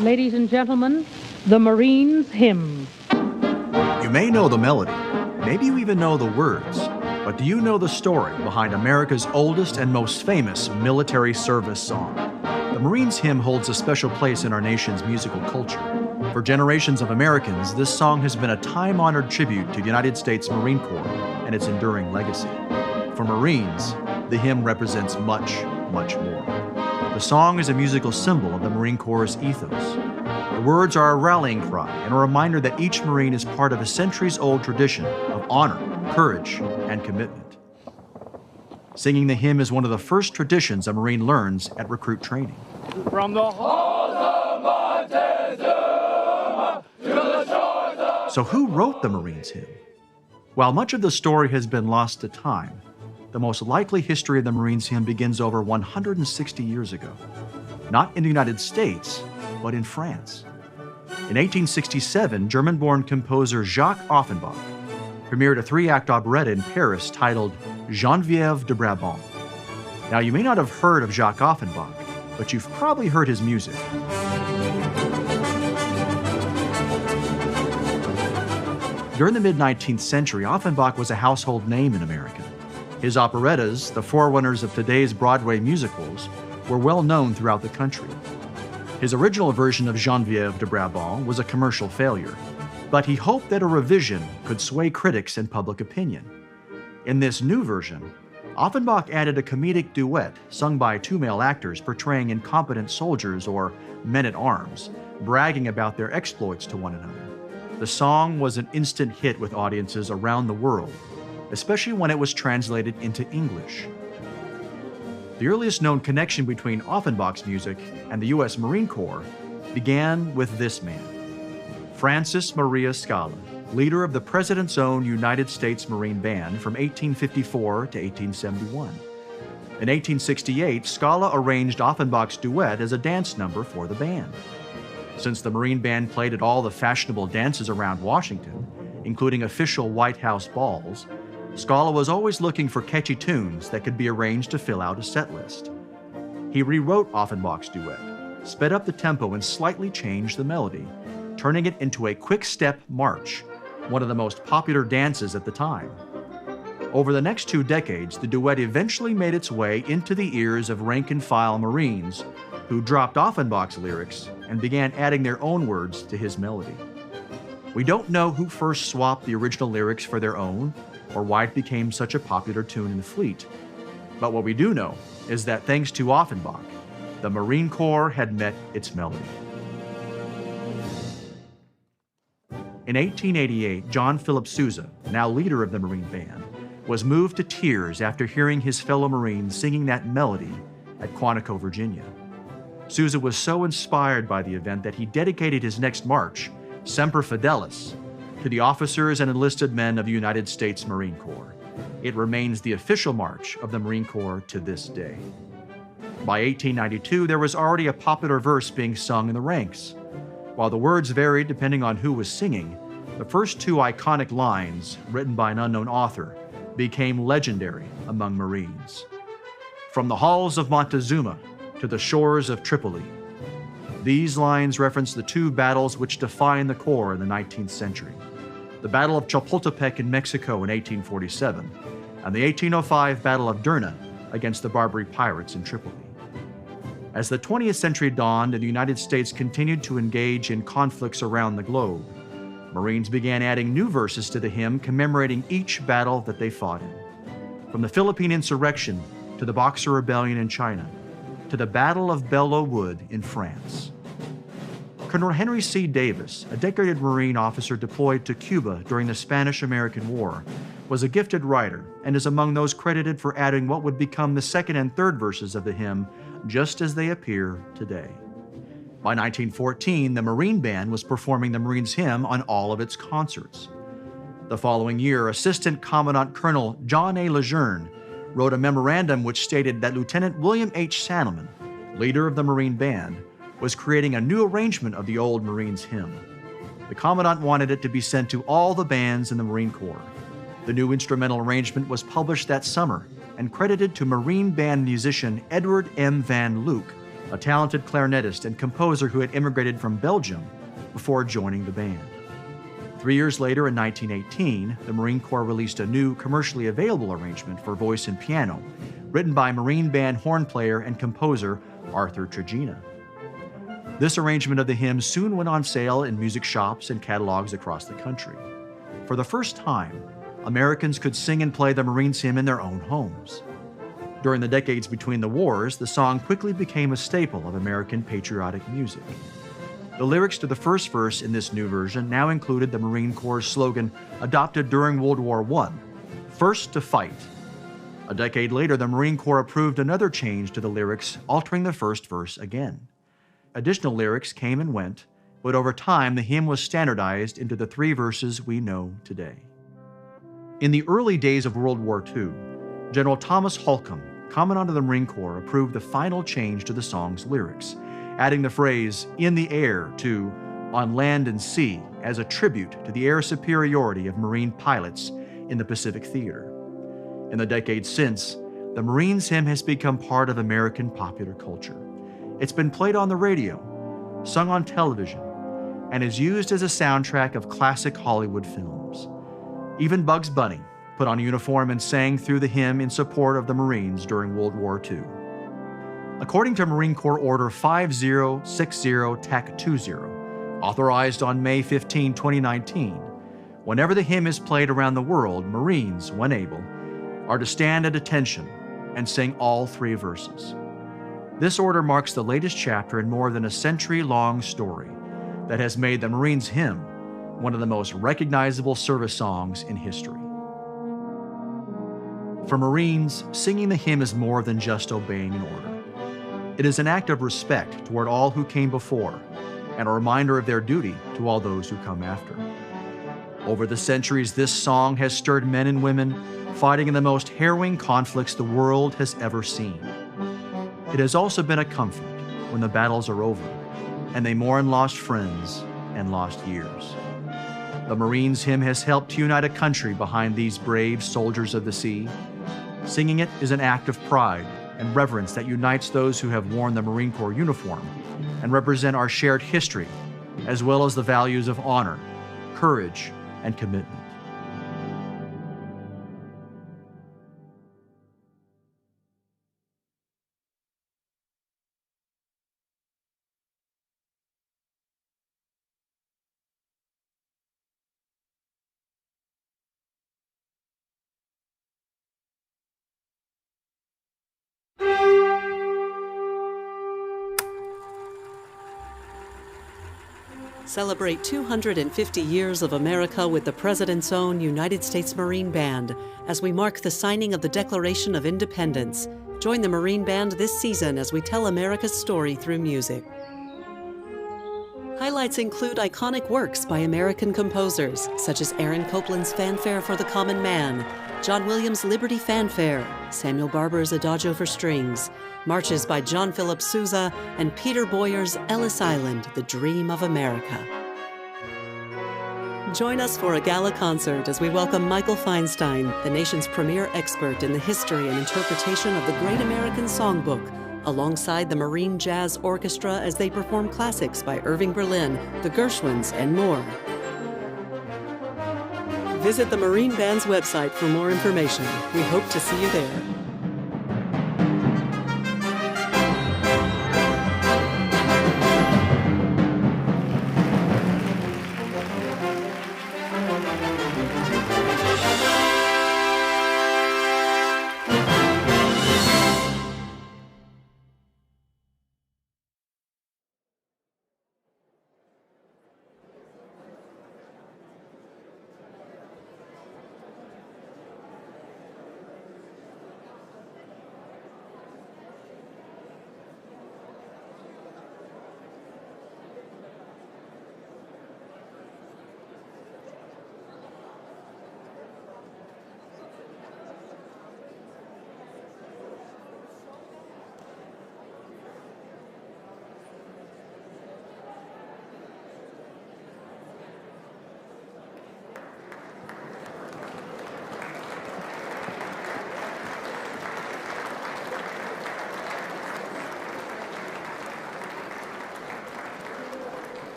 Ladies and gentlemen, the Marines Hymn. You may know the melody, maybe you even know the words, but do you know the story behind America's oldest and most famous military service song? The Marines Hymn holds a special place in our nation's musical culture. For generations of Americans, this song has been a time-honored tribute to the United States Marine Corps and its enduring legacy. For Marines, the hymn represents much, much more. The song is a musical symbol of the Marine Corps' ethos. The words are a rallying cry and a reminder that each Marine is part of a centuries-old tradition of honor, courage, and commitment. Singing the hymn is one of the first traditions a Marine learns at recruit training. From the halls of Montezuma to the shores of... So who wrote the Marines Hymn? While much of the story has been lost to time, the most likely history of the Marines Hymn begins over 160 years ago. Not in the United States, but in France. In 1867, German-born composer Jacques Offenbach premiered a 3-act operetta in Paris titled Geneviève de Brabant. Now, you may not have heard of Jacques Offenbach, but you've probably heard his music. During the mid-19th century, Offenbach was a household name in America. His operettas, the forerunners of today's Broadway musicals, were well known throughout the country. His original version of Geneviève de Brabant was a commercial failure, but he hoped that a revision could sway critics and public opinion. In this new version, Offenbach added a comedic duet sung by 2 male actors portraying incompetent soldiers or men-at-arms, bragging about their exploits to one another. The song was an instant hit with audiences around the world, especially when it was translated into English. The earliest known connection between Offenbach's music and the U.S. Marine Corps began with this man, Francis Maria Scala, leader of the President's own United States Marine Band from 1854 to 1871. In 1868, Scala arranged Offenbach's duet as a dance number for the band. Since the Marine Band played at all the fashionable dances around Washington, including official White House balls, Scala was always looking for catchy tunes that could be arranged to fill out a set list. He rewrote Offenbach's duet, sped up the tempo and slightly changed the melody, turning it into a quick-step march, one of the most popular dances at the time. Over the next 2 decades, the duet eventually made its way into the ears of rank-and-file Marines who dropped Offenbach's lyrics and began adding their own words to his melody. We don't know who first swapped the original lyrics for their own or why it became such a popular tune in the fleet. But what we do know is that thanks to Offenbach, the Marine Corps had met its melody. In 1888, John Philip Sousa, now leader of the Marine Band, was moved to tears after hearing his fellow Marines singing that melody at Quantico, Virginia. Sousa was so inspired by the event that he dedicated his next march, Semper Fidelis, to the officers and enlisted men of the United States Marine Corps. It remains the official march of the Marine Corps to this day. By 1892, there was already a popular verse being sung in the ranks. While the words varied depending on who was singing, the first 2 iconic lines, written by an unknown author, became legendary among Marines. From the halls of Montezuma to the shores of Tripoli. These lines reference the 2 battles which defined the Corps in the 19th century. The Battle of Chapultepec in Mexico in 1847, and the 1805 Battle of Derna against the Barbary pirates in Tripoli. As the 20th century dawned and the United States continued to engage in conflicts around the globe, Marines began adding new verses to the hymn commemorating each battle that they fought in. From the Philippine insurrection to the Boxer Rebellion in China, to the Battle of Belleau Wood in France. Colonel Henry C. Davis, a decorated Marine officer deployed to Cuba during the Spanish-American War, was a gifted writer and is among those credited for adding what would become the 2nd and 3rd verses of the hymn just as they appear today. By 1914, the Marine Band was performing the Marines Hymn on all of its concerts. The following year, Assistant Commandant Colonel John A. Lejeune wrote a memorandum which stated that Lieutenant William H. Sandelman, leader of the Marine Band, was creating a new arrangement of the old Marines Hymn. The Commandant wanted it to be sent to all the bands in the Marine Corps. The new instrumental arrangement was published that summer and credited to Marine Band musician Edward M. Van Luke a talented clarinetist and composer who had immigrated from Belgium before joining the band. 3 years later, in 1918, the Marine Corps released a new commercially available arrangement for voice and piano, written by Marine Band horn player and composer Arthur Trajena. This arrangement of the hymn soon went on sale in music shops and catalogs across the country. For the first time, Americans could sing and play the Marines' hymn in their own homes. During the decades between the wars, the song quickly became a staple of American patriotic music. The lyrics to the first verse in this new version now included the Marine Corps' slogan adopted during World War I, "First to fight." A decade later, the Marine Corps approved another change to the lyrics, altering the first verse again. Additional lyrics came and went, but over time the hymn was standardized into the 3 verses we know today. In the early days of World War II, General Thomas Holcomb, Commandant of the Marine Corps, approved the final change to the song's lyrics, adding the phrase "in the air" to "on land and sea" as a tribute to the air superiority of Marine pilots in the Pacific Theater. In the decades since, the Marines' hymn has become part of American popular culture. It's been played on the radio, sung on television, and is used as a soundtrack of classic Hollywood films. Even Bugs Bunny put on a uniform and sang through the hymn in support of the Marines during World War II. According to Marine Corps Order 5060 TAC 20, authorized on May 15, 2019, whenever the hymn is played around the world, Marines, when able, are to stand at attention and sing all 3 verses. This order marks the latest chapter in more than a century-long story that has made the Marines' hymn one of the most recognizable service songs in history. For Marines, singing the hymn is more than just obeying an order. It is an act of respect toward all who came before and a reminder of their duty to all those who come after. Over the centuries, this song has stirred men and women fighting in the most harrowing conflicts the world has ever seen. It has also been a comfort when the battles are over and they mourn lost friends and lost years. The Marines' hymn has helped to unite a country behind these brave soldiers of the sea. Singing it is an act of pride and reverence that unites those who have worn the Marine Corps uniform and represent our shared history, as well as the values of honor, courage, and commitment. Celebrate 250 years of America with the President's own United States Marine Band as we mark the signing of the Declaration of Independence. Join the Marine Band this season as we tell America's story through music. Highlights include iconic works by American composers, such as Aaron Copland's Fanfare for the Common Man, John Williams' Liberty Fanfare, Samuel Barber's Adagio for Strings, marches by John Philip Sousa, and Peter Boyer's Ellis Island, The Dream of America. Join us for a gala concert as we welcome Michael Feinstein, the nation's premier expert in the history and interpretation of the Great American Songbook, alongside the Marine Jazz Orchestra as they perform classics by Irving Berlin, the Gershwins, and more. Visit the Marine Band's website for more information. We hope to see you there.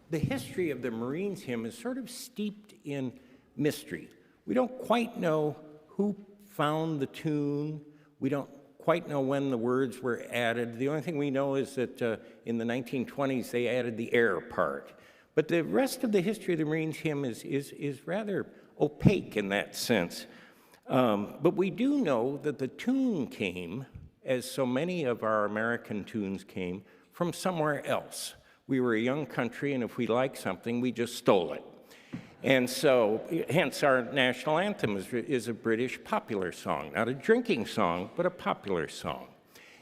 the history of the Marines hymn is sort of steeped in mystery. We don't quite know who found the tune. We don't quite know when the words were added. The only thing we know is that in the 1920s they added the air part. But the rest of the history of the Marines hymn is rather opaque in that sense. But we do know that the tune came, as so many of our American tunes came, from somewhere else. We were a young country, and if we liked something, we just stole it. And so, hence our national anthem is a British popular song, not a drinking song, but a popular song.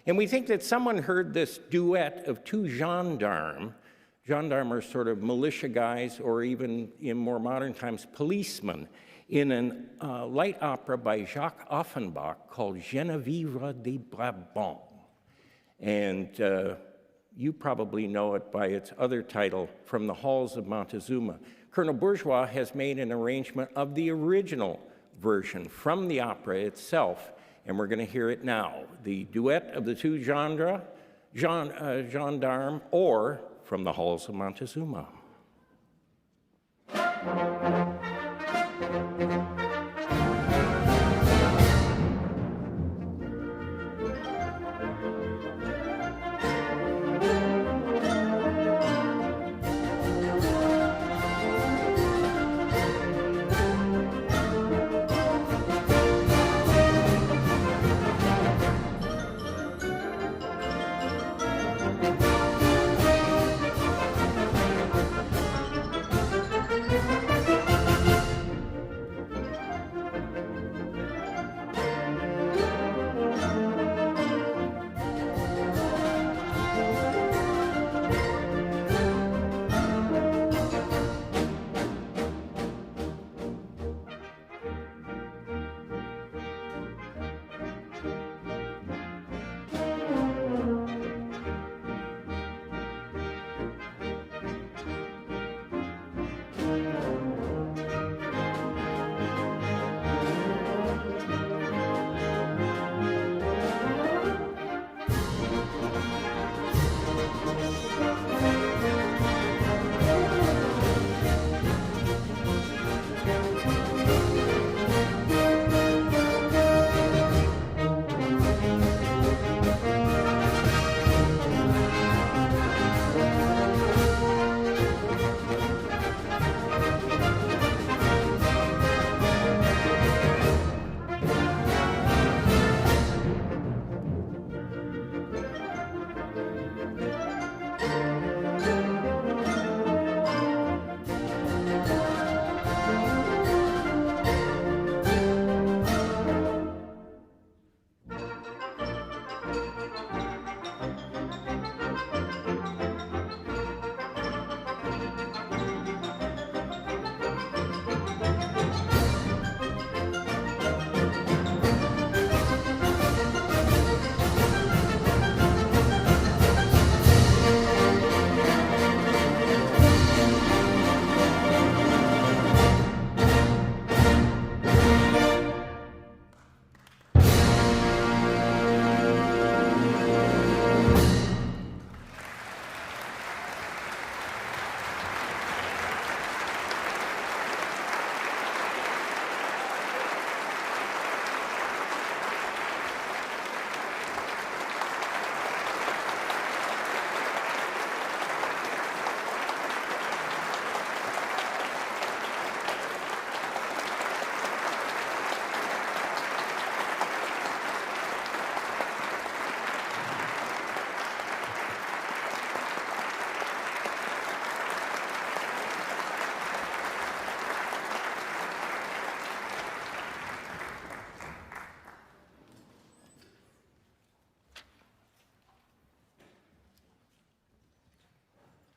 And we think that someone heard this duet of two gendarmes. Gendarmes are sort of militia guys, or even in more modern times, policemen, in a light opera by Jacques Offenbach called Geneviève de Brabant. And you probably know it by its other title, From the Halls of Montezuma. Colonel Bourgeois has made an arrangement of the original version from the opera itself, and we're going to hear it now. The duet of the two gendarmes, or From the Halls of Montezuma.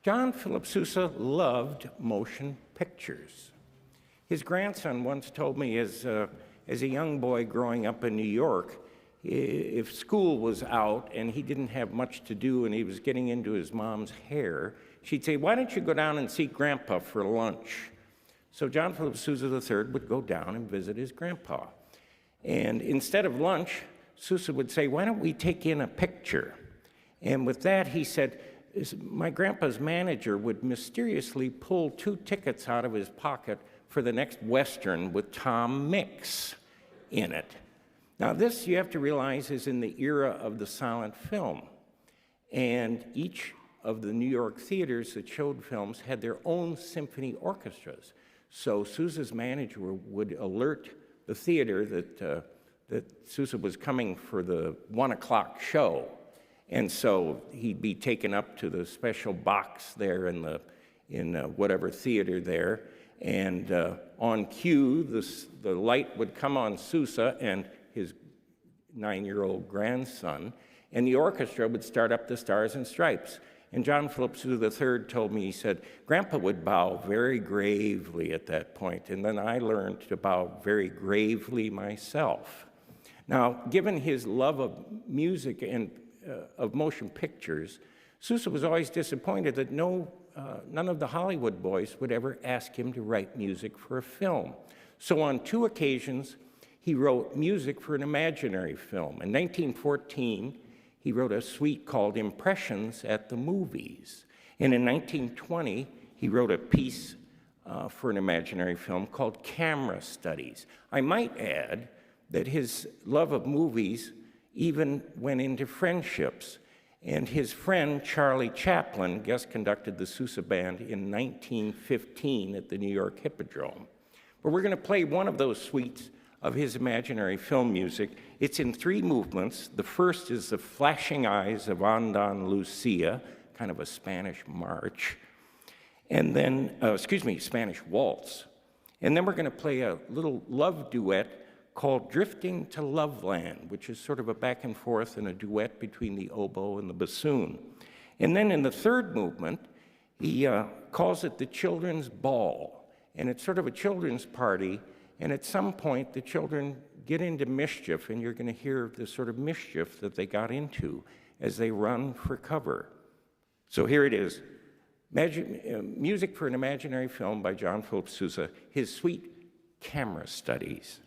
John Philip Sousa loved motion pictures. His grandson once told me as a young boy growing up in New York, if school was out and he didn't have much to do and he was getting into his mom's hair, she'd say, "Why don't you go down and see Grandpa for lunch?" So John Philip Sousa III would go down and visit his grandpa. And instead of lunch, Sousa would say, "Why don't we take in a picture?" And with that, he said, my grandpa's manager would mysteriously pull 2 tickets out of his pocket for the next Western with Tom Mix in it. Now this, you have to realize, is in the era of the silent film. And each of the New York theaters that showed films had their own symphony orchestras. So Sousa's manager would alert the theater that Sousa was coming for the 1 o'clock show. And so he'd be taken up to the special box there in whatever theater there. And on cue, the light would come on Sousa and his 9-year-old grandson, and the orchestra would start up the Stars and Stripes. And John Philip Sousa III told me, he said, Grandpa would bow very gravely at that point, and then I learned to bow very gravely myself. Now, given his love of music and of motion pictures, Sousa was always disappointed that none of the Hollywood boys would ever ask him to write music for a film. So on 2 occasions, he wrote music for an imaginary film. In 1914, he wrote a suite called Impressions at the Movies. And in 1920, he wrote a piece for an imaginary film called Camera Studies. I might add that his love of movies even went into friendships. And his friend, Charlie Chaplin, guest conducted the Sousa Band in 1915 at the New York Hippodrome. But we're going to play one of those suites of his imaginary film music. It's in 3 movements. The first is the Flashing Eyes of Andalusia, kind of a Spanish march. And then, Spanish waltz. And then we're going to play a little love duet called Drifting to Loveland, which is sort of a back and forth and a duet between the oboe and the bassoon. And then in the 3rd movement, he calls it the Children's Ball. And it's sort of a children's party, and at some point the children get into mischief, and you're going to hear the sort of mischief that they got into as they run for cover. So here it is, music for an imaginary film by John Philip Sousa, his suite Camera Studies.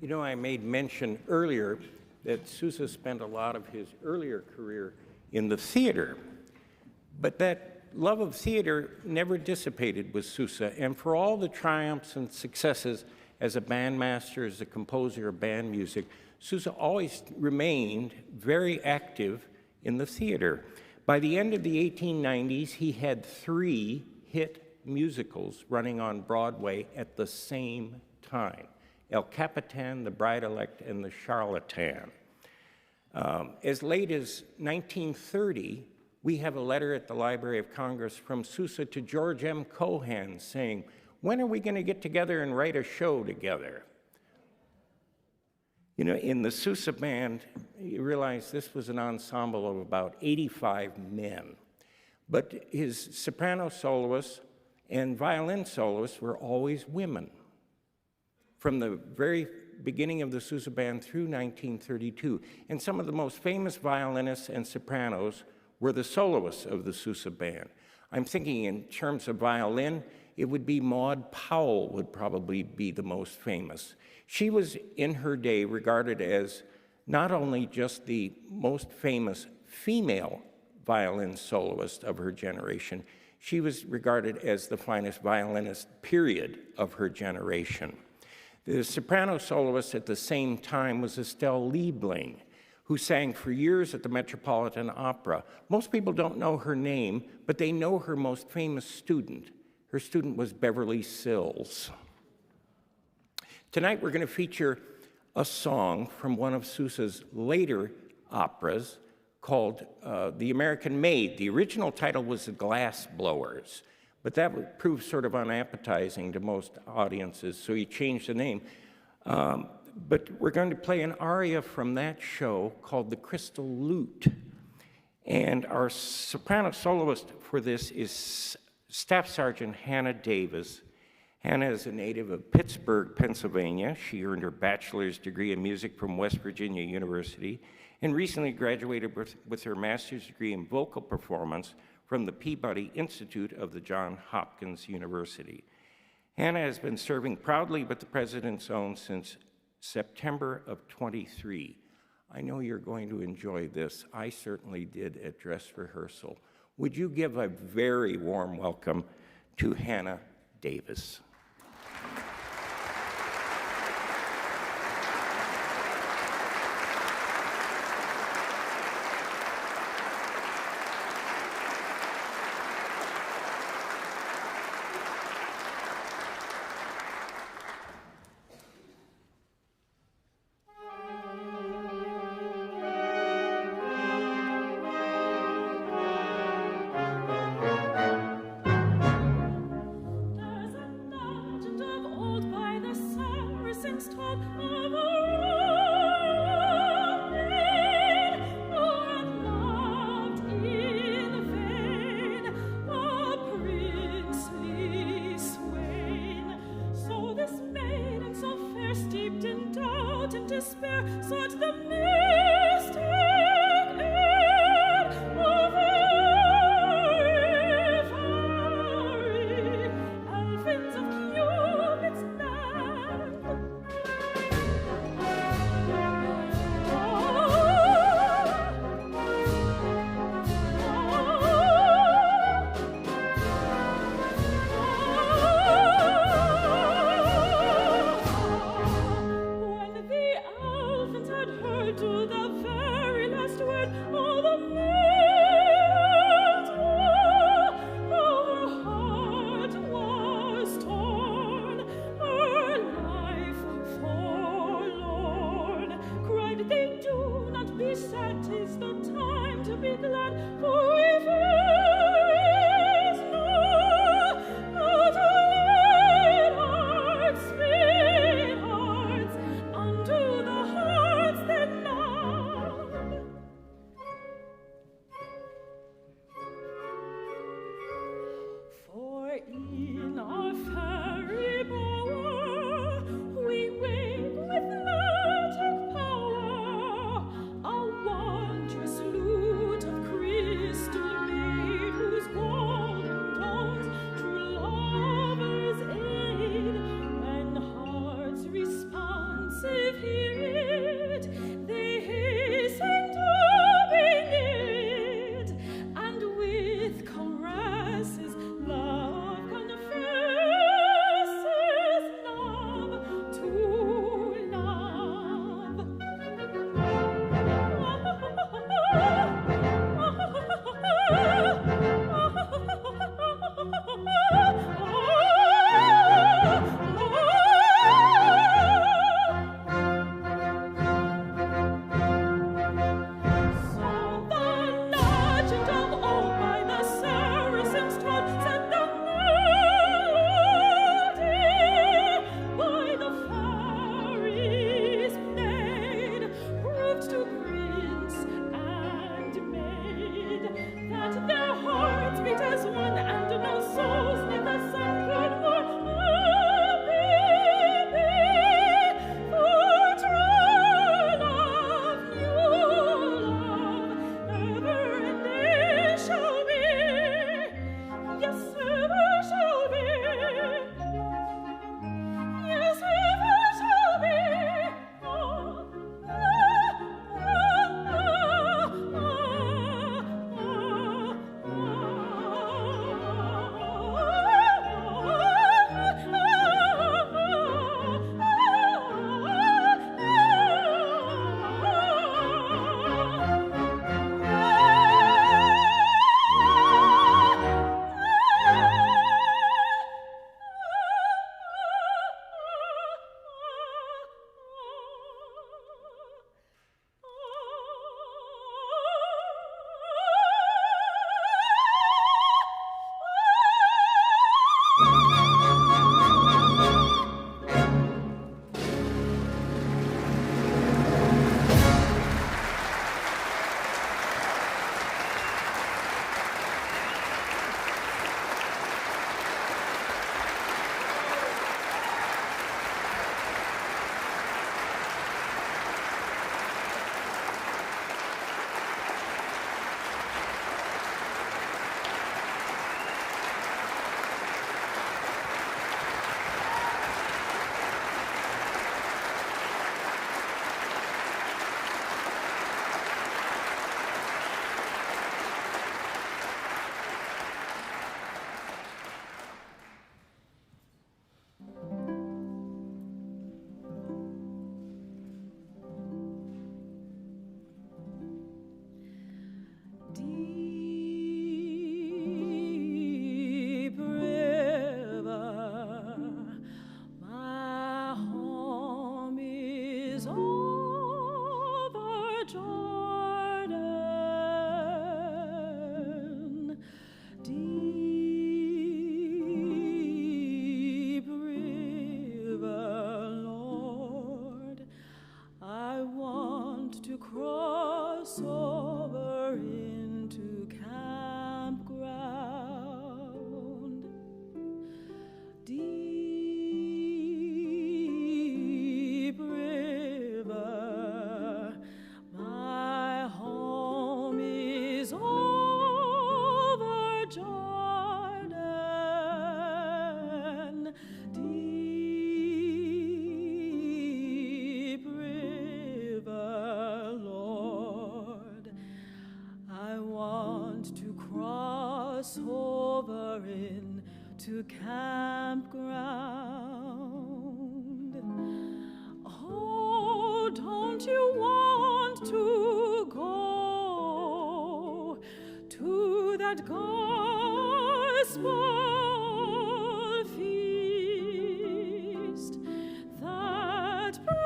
You know, I made mention earlier that Sousa spent a lot of his earlier career in the theater, but that love of theater never dissipated with Sousa, and for all the triumphs and successes as a bandmaster, as a composer of band music, Sousa always remained very active in the theater. By the end of the 1890s, he had 3 hit musicals running on Broadway at the same time: El Capitan, The Bride-Elect, and The Charlatan. As late as 1930, we have a letter at the Library of Congress from Sousa to George M. Cohan saying, "When are we going to get together and write a show together?" You know, in the Sousa band, you realize this was an ensemble of about 85 men. But his soprano soloists and violin soloists were always women, from the very beginning of the Sousa band through 1932. And some of the most famous violinists and sopranos were the soloists of the Sousa band. I'm thinking in terms of violin, it would be Maud Powell would probably be the most famous. She was, in her day, regarded as not only just the most famous female violin soloist of her generation, she was regarded as the finest violinist, period, of her generation. The soprano soloist at the same time was Estelle Liebling, who sang for years at the Metropolitan Opera. Most people don't know her name, but they know her most famous student. Her student was Beverly Sills. Tonight we're going to feature a song from one of Sousa's later operas called The American Maid. The original title was The Glass Blowers, but that would prove sort of unappetizing to most audiences, so he changed the name. But we're going to play an aria from that show called The Crystal Lute. And our soprano soloist for this is Staff Sergeant Hannah Davis. Hannah is a native of Pittsburgh, Pennsylvania. She earned her bachelor's degree in music from West Virginia University and recently graduated with her master's degree in vocal performance from the Peabody Institute of the Johns Hopkins University. Hannah has been serving proudly with the President's Own since September of 23. I know you're going to enjoy this. I certainly did at dress rehearsal. Would you give a very warm welcome to Hannah Davis? To that is the time to be glad, for if there is no to lead hearts, sweethearts, unto the hearts that nod. For in our fairy bower we wake with magic power a wondrous lute of crystal made, whose golden tones true lovers aid. When hearts responsive hear it, they hasten to be near it, and with caresses love confesses love to So the legend of old by the Saracens taught said the melody by the fairies played proved to prince and maid that their hearts beat as one, and no souls 'neath the sun could more happy be. For true love, new love, ever and they shall be. Yes, ever shall be. Yes, ever shall be. to campground. Oh, don't you want to go to that gospel feast that promises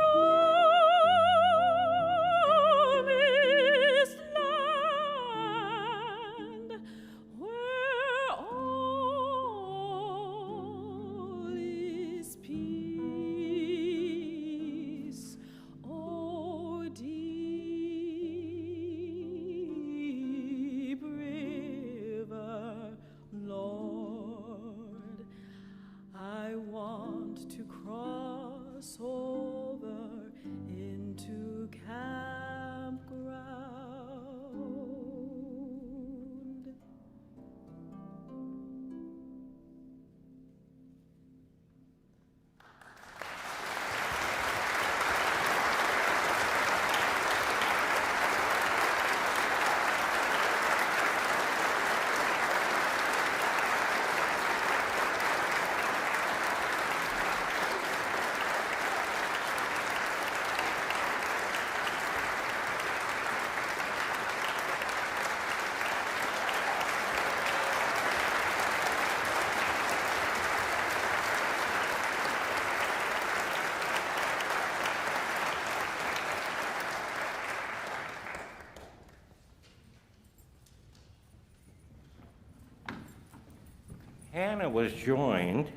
Hannah was joined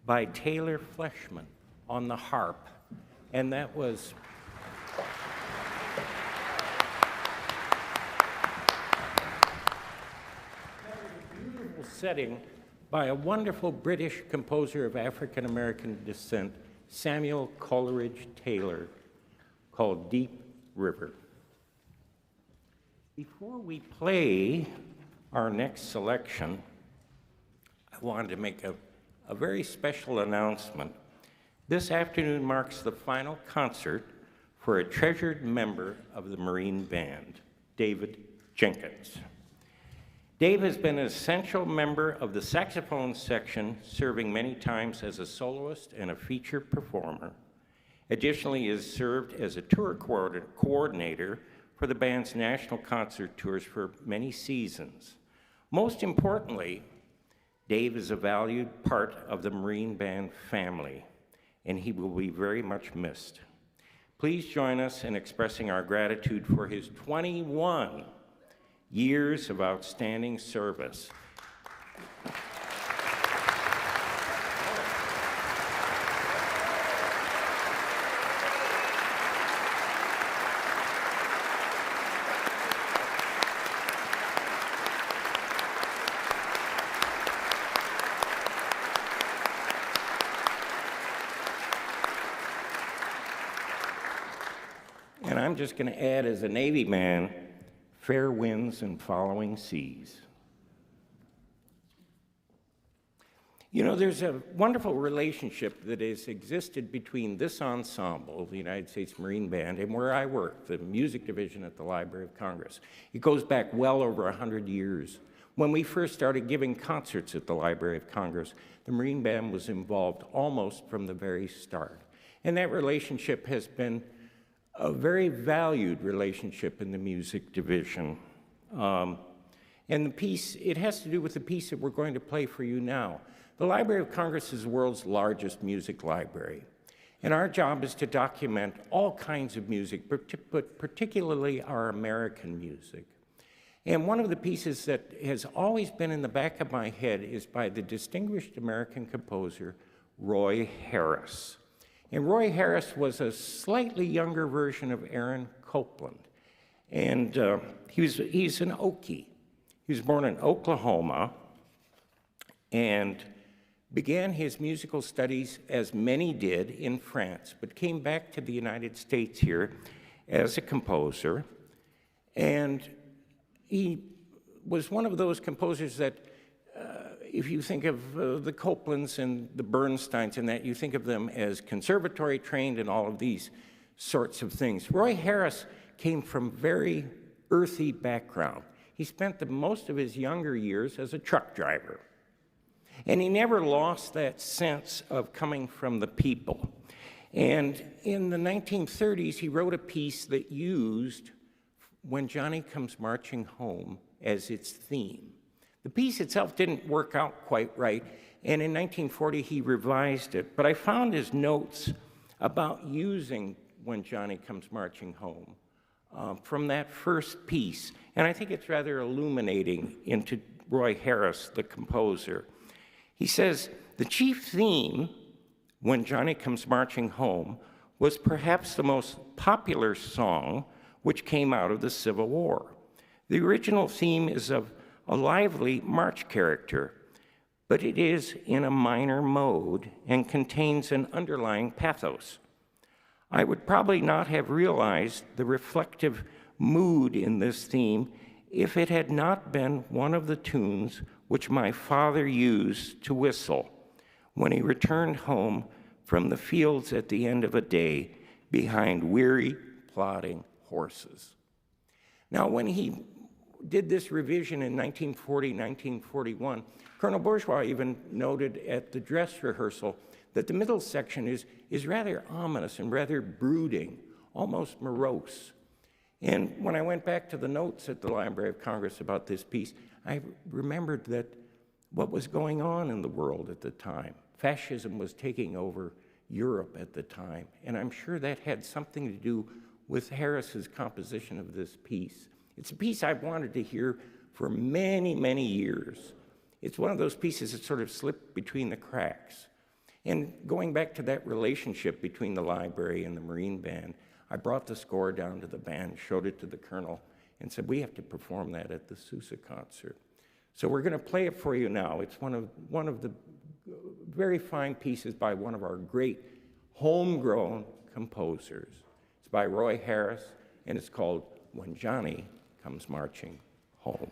by Taylor Fleshman on the harp, and that was a beautiful setting by a wonderful British composer of African-American descent, Samuel Coleridge Taylor, called Deep River. Before we play our next selection, I wanted to make a very special announcement. This afternoon marks the final concert for a treasured member of the Marine Band, David Jenkins. Dave has been an essential member of the saxophone section, serving many times as a soloist and a feature performer. Additionally, he has served as a tour coordinator for the band's national concert tours for many seasons. Most importantly, Dave is a valued part of the Marine Band family, and he will be very much missed. Please join us in expressing our gratitude for his 21 years of outstanding service. And I'm just going to add, as a Navy man, fair winds and following seas. You know, there's a wonderful relationship that has existed between this ensemble, the United States Marine Band, and where I work, the music division at the Library of Congress. It goes back well over 100 years. When we first started giving concerts at the Library of Congress, the Marine Band was involved almost from the very start. And that relationship has been a very valued relationship in the music division. And the piece, it has to do with the piece that we're going to play for you now. The Library of Congress is the world's largest music library. And our job is to document all kinds of music, but particularly our American music. And one of the pieces that has always been in the back of my head is by the distinguished American composer, Roy Harris. And Roy Harris was a slightly younger version of Aaron Copland. And he's an Okie. He was born in Oklahoma and began his musical studies, as many did, in France, but came back to the United States here as a composer. And he was one of those composers that if you think of the Coplands and the Bernsteins and that, you think of them as conservatory trained and all of these sorts of things. Roy Harris came from very earthy background. He spent most of his younger years as a truck driver. And he never lost that sense of coming from the people. And in the 1930s, he wrote a piece that used When Johnny Comes Marching Home as its theme. The piece itself didn't work out quite right, and in 1940 he revised it. But I found his notes about using When Johnny Comes Marching Home from that first piece, and I think it's rather illuminating into Roy Harris, the composer. He says, the chief theme, When Johnny Comes Marching Home, was perhaps the most popular song which came out of the Civil War. The original theme is of a lively march character, but it is in a minor mode and contains an underlying pathos. I would probably not have realized the reflective mood in this theme if it had not been one of the tunes which my father used to whistle when he returned home from the fields at the end of a day behind weary, plodding horses. Now, when he did this revision in 1940, 1941, Colonel Bourgeois even noted at the dress rehearsal that the middle section is rather ominous and rather brooding, almost morose. And when I went back to the notes at the Library of Congress about this piece, I remembered that what was going on in the world at the time. Fascism was taking over Europe at the time, and I'm sure that had something to do with Harris's composition of this piece. It's a piece I've wanted to hear for many, many years. It's one of those pieces that sort of slipped between the cracks. And going back to that relationship between the library and the Marine Band, I brought the score down to the band, showed it to the colonel, and said, we have to perform that at the Sousa concert. So we're going to play it for you now. It's one of the very fine pieces by one of our great homegrown composers. It's by Roy Harris, and it's called When Johnny Comes Marching Home.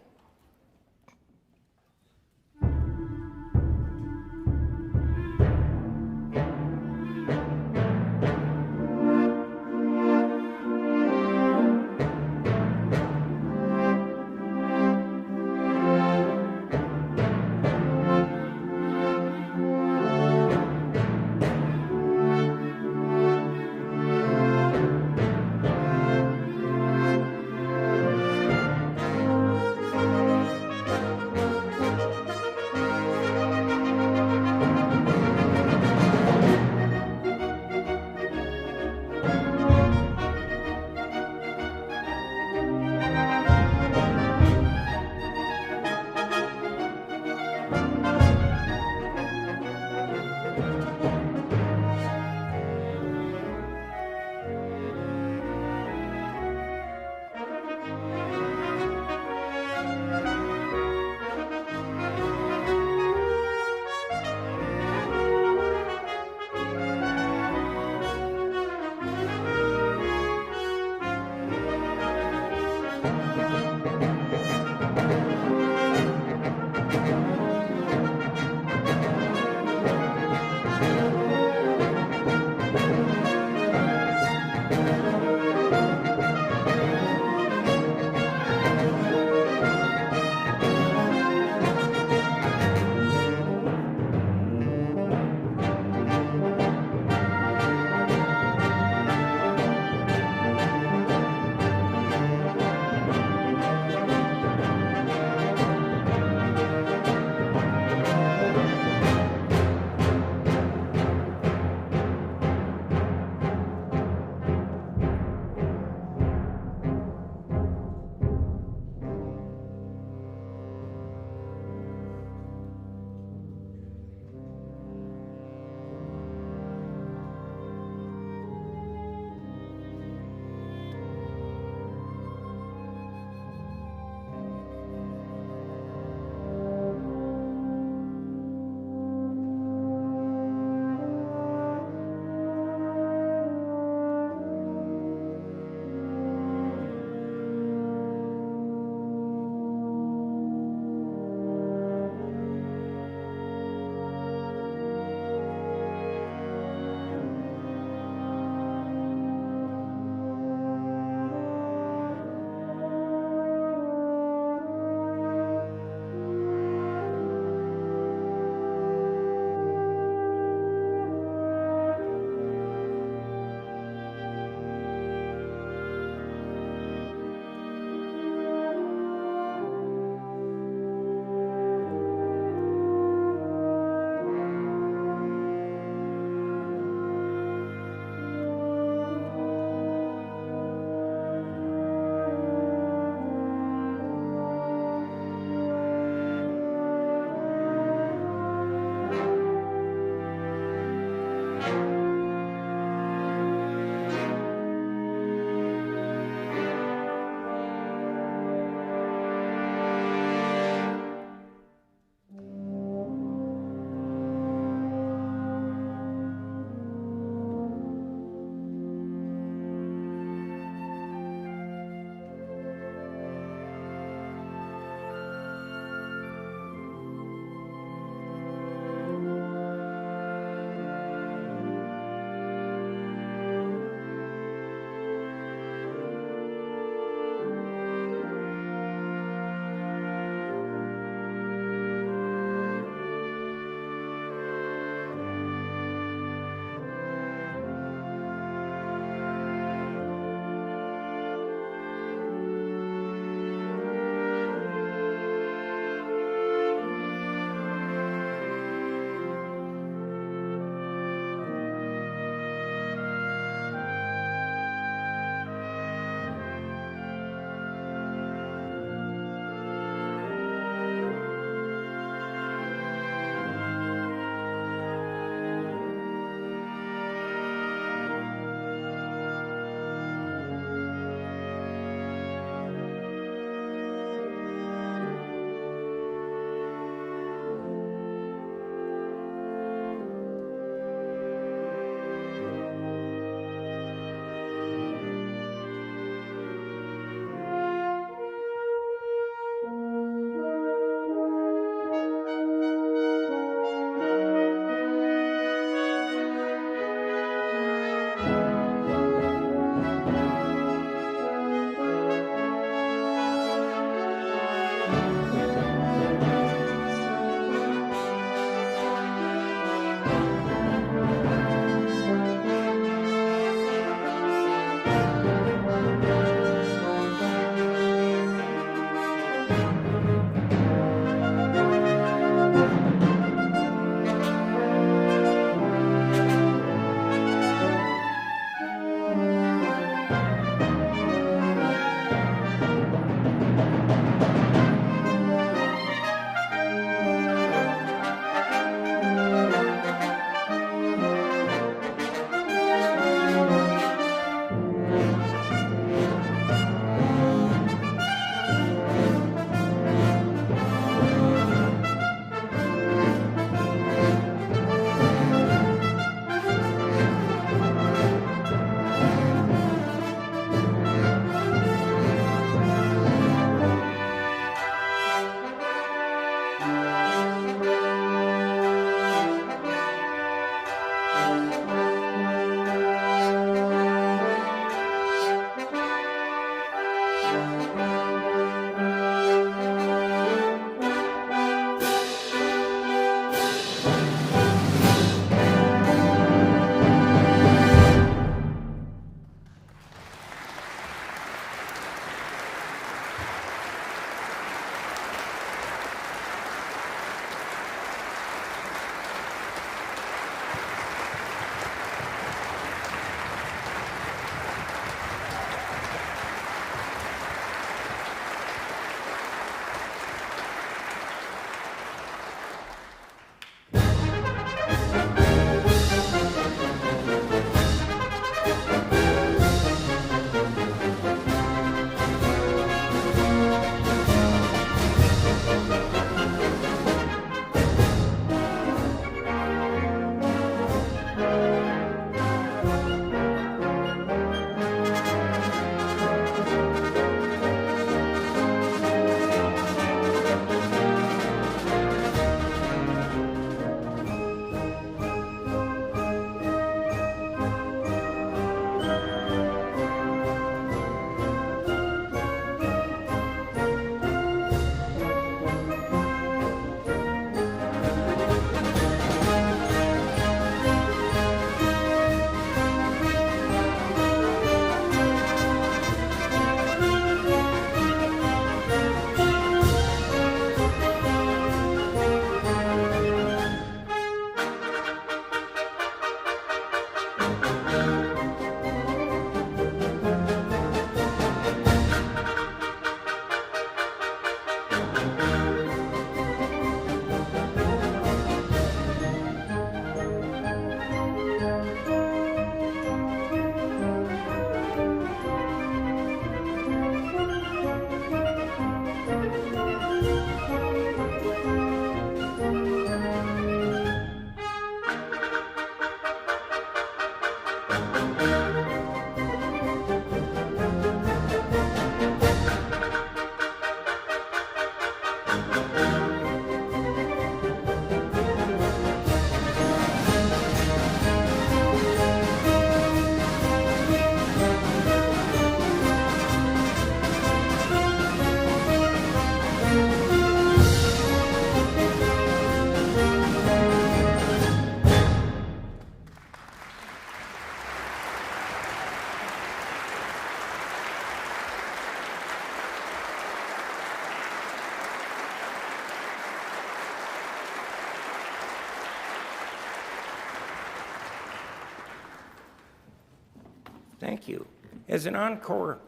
Thank you. As an encore,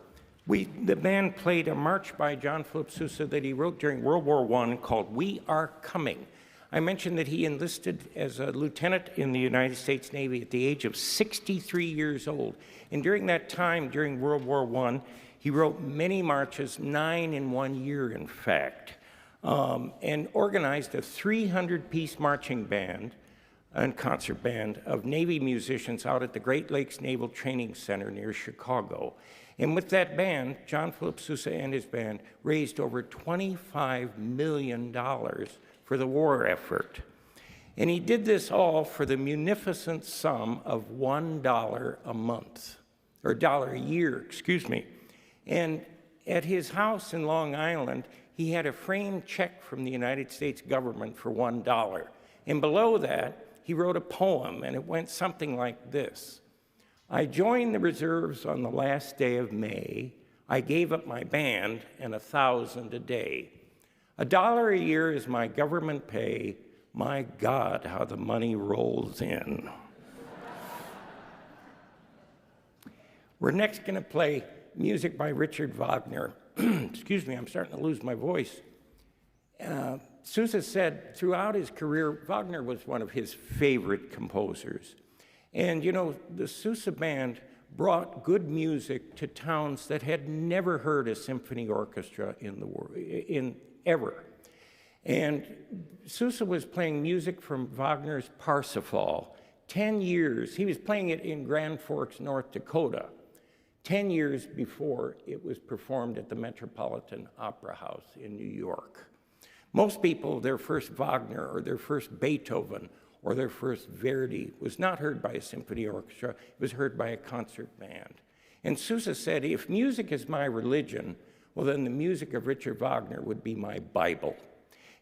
the band played a march by John Philip Sousa that he wrote during World War I called We Are Coming. I mentioned that he enlisted as a lieutenant in the United States Navy at the age of 63 years old. And during that time, during World War I, he wrote many marches, 9 in 1 year, in fact, and organized a 300-piece marching band and concert band of Navy musicians out at the Great Lakes Naval Training Center near Chicago. And with that band, John Philip Sousa and his band raised over $25 million for the war effort. And he did this all for the munificent sum of $1 a month, or $1 a year, excuse me. And at his house in Long Island, he had a framed check from the United States government for $1. And below that, he wrote a poem, and it went something like this. I joined the reserves on the last day of May. I gave up my band and 1,000 a day. $1 a year is my government pay. My God, how the money rolls in. We're next going to play music by Richard Wagner. Excuse me, I'm starting to lose my voice. Sousa said throughout his career, Wagner was one of his favorite composers. And you know, the Sousa band brought good music to towns that had never heard a symphony orchestra in the world, ever. And Sousa was playing music from Wagner's Parsifal. 10 years, he was playing it in Grand Forks, North Dakota, 10 years before it was performed at the Metropolitan Opera House in New York. Most people, their first Wagner or their first Beethoven or their first Verdi was not heard by a symphony orchestra, it was heard by a concert band. And Sousa said, if music is my religion, well then the music of Richard Wagner would be my Bible.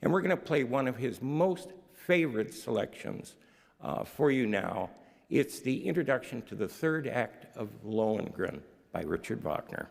And we're going to play one of his most favorite selections for you now. It's the introduction to the third act of Lohengrin by Richard Wagner.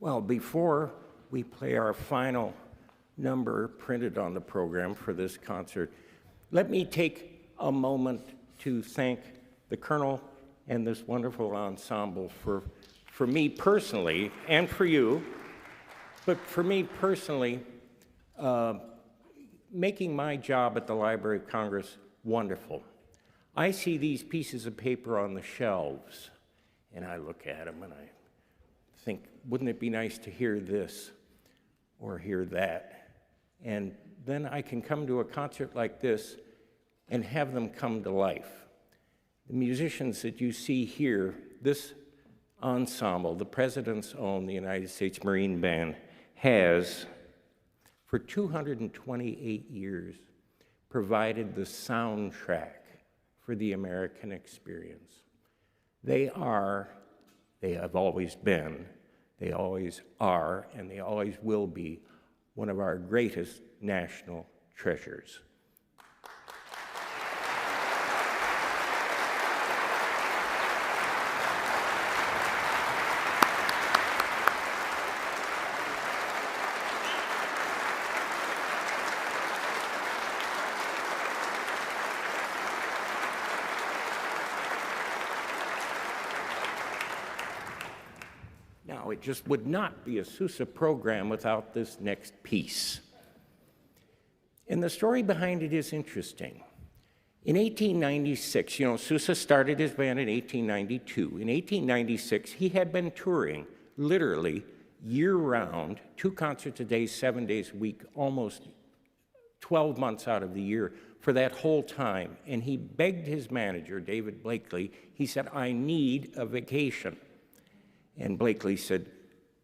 Well, before we play our final number printed on the program for this concert, let me take a moment to thank the Colonel and this wonderful ensemble for me personally, and for you, but for me personally, making my job at the Library of Congress wonderful. I see these pieces of paper on the shelves, and I look at them and I think, wouldn't it be nice to hear this or hear that? And then I can come to a concert like this and have them come to life. The musicians that you see here, this ensemble, the President's Own, the United States Marine Band, has, for 228 years, provided the soundtrack for the American experience. They have always been, they always are, and they always will be one of our greatest national treasures. Now, it just would not be a Sousa program without this next piece. And the story behind it is interesting. In 1896, Sousa started his band in 1892. In 1896, he had been touring literally year-round, 2 concerts a day, 7 days a week, almost 12 months out of the year for that whole time. And he begged his manager, David Blakely, he said, I need a vacation. And Blakely said,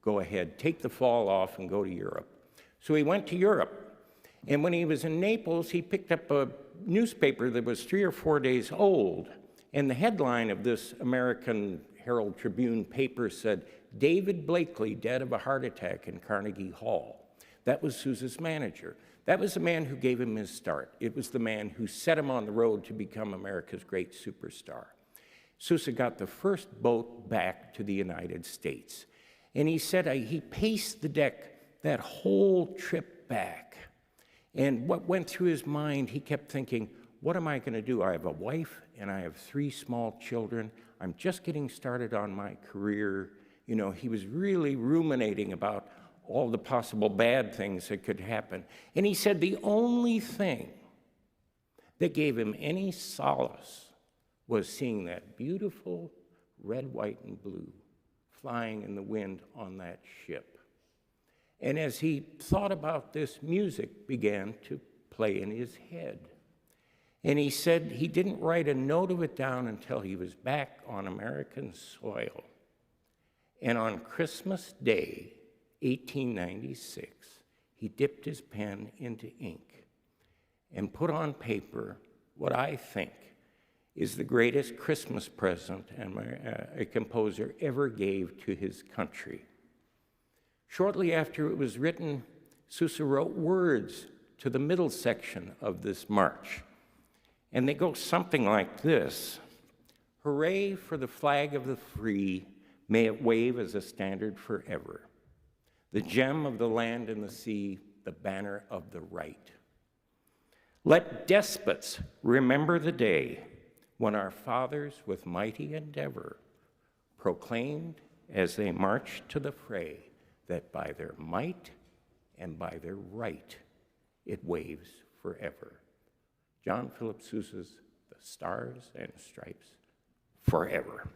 go ahead, take the fall off and go to Europe. So he went to Europe. And when he was in Naples, he picked up a newspaper that was 3 or 4 days old. And the headline of this American Herald Tribune paper said, David Blakely dead of a heart attack in Carnegie Hall. That was Sousa's manager. That was the man who gave him his start. It was the man who set him on the road to become America's great superstar. Sousa got the first boat back to the United States. And he said he paced the deck that whole trip back. And what went through his mind, he kept thinking, what am I going to do? I have a wife and I have 3 small children. I'm just getting started on my career. He was really ruminating about all the possible bad things that could happen. And he said the only thing that gave him any solace was seeing that beautiful red, white, and blue flying in the wind on that ship. And as he thought about this, music began to play in his head. And he said he didn't write a note of it down until he was back on American soil. And on Christmas Day, 1896, he dipped his pen into ink and put on paper what I think is the greatest Christmas present a composer ever gave to his country. Shortly after it was written, Sousa wrote words to the middle section of this march. And they go something like this: hooray for the flag of the free, may it wave as a standard forever. The gem of the land and the sea, the banner of the right. Let despots remember the day when our fathers with mighty endeavor proclaimed as they marched to the fray that by their might and by their right it waves forever. John Philip Sousa's The Stars and Stripes Forever.